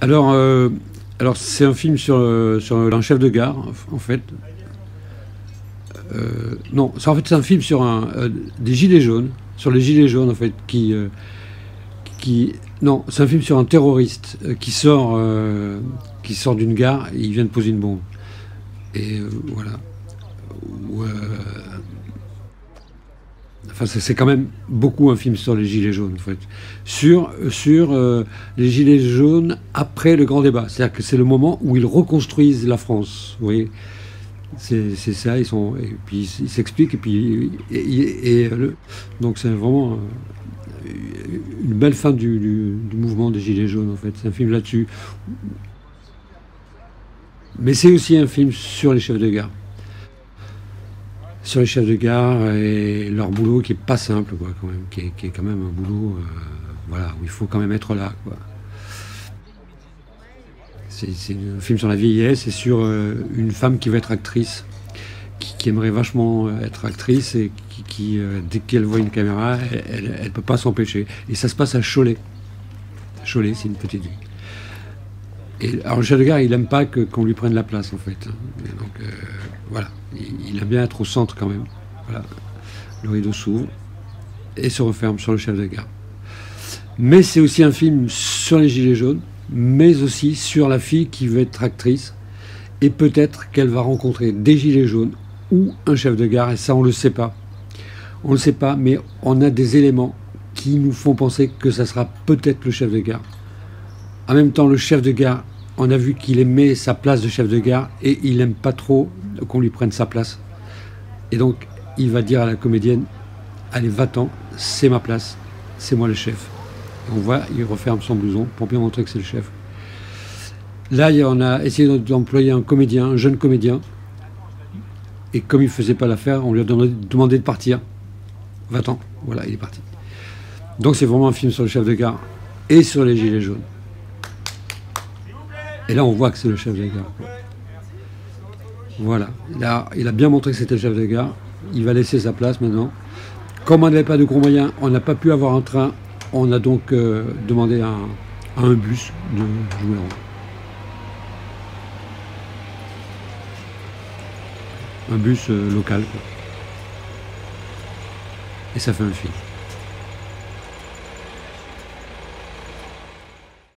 Alors, alors c'est un film sur un chef de gare, en fait. Non, en fait, c'est un film sur des gilets jaunes, sur les gilets jaunes, en fait, non, c'est un film sur un terroriste qui sort d'une gare et il vient de poser une bombe. Et voilà. Ou, enfin, c'est quand même beaucoup un film sur les gilets jaunes, en fait. Sur les gilets jaunes après le grand débat. C'est-à-dire que c'est le moment où ils reconstruisent la France. Vous voyez, c'est ça. Et puis ils s'expliquent. Et puis donc c'est vraiment une belle fin du mouvement des gilets jaunes, en fait. C'est un film là-dessus. Mais c'est aussi un film sur les chefs de gare. Sur les chefs de gare et leur boulot qui est pas simple, quoi, quand même, qui est quand même un boulot, voilà, où il faut quand même être là, quoi. C'est un film sur la vieillesse et sur une femme qui veut être actrice, qui aimerait vachement être actrice et dès qu'elle voit une caméra, elle peut pas s'empêcher. Et ça se passe à Cholet. Cholet, c'est une petite ville. Et alors le chef de gare, il aime pas qu'on lui prenne la place, en fait. Et donc voilà, il aime bien être au centre quand même. Voilà, le rideau s'ouvre et se referme sur le chef de gare. Mais c'est aussi un film sur les gilets jaunes, mais aussi sur la fille qui veut être actrice et peut-être qu'elle va rencontrer des gilets jaunes ou un chef de gare, et ça on le sait pas. On le sait pas, mais on a des éléments qui nous font penser que ça sera peut-être le chef de gare. En même temps, le chef de gare, on a vu qu'il aimait sa place de chef de gare et il n'aime pas trop qu'on lui prenne sa place. Et donc, il va dire à la comédienne, allez, va-t'en, c'est ma place, c'est moi le chef. Et on voit, il referme son blouson pour bien montrer que c'est le chef. Là, on a essayé d'employer un comédien, un jeune comédien, et comme il ne faisait pas l'affaire, on lui a demandé de partir. Va-t'en, voilà, il est parti. Donc c'est vraiment un film sur le chef de gare et sur les gilets jaunes. Et là, on voit que c'est le chef de gare. Voilà. Là, il a bien montré que c'était le chef de gare. Il va laisser sa place maintenant. Comme on n'avait pas de gros moyens, on n'a pas pu avoir un train. On a donc demandé à un bus de jouer le rôle. Un bus local, quoi. Et ça fait un film.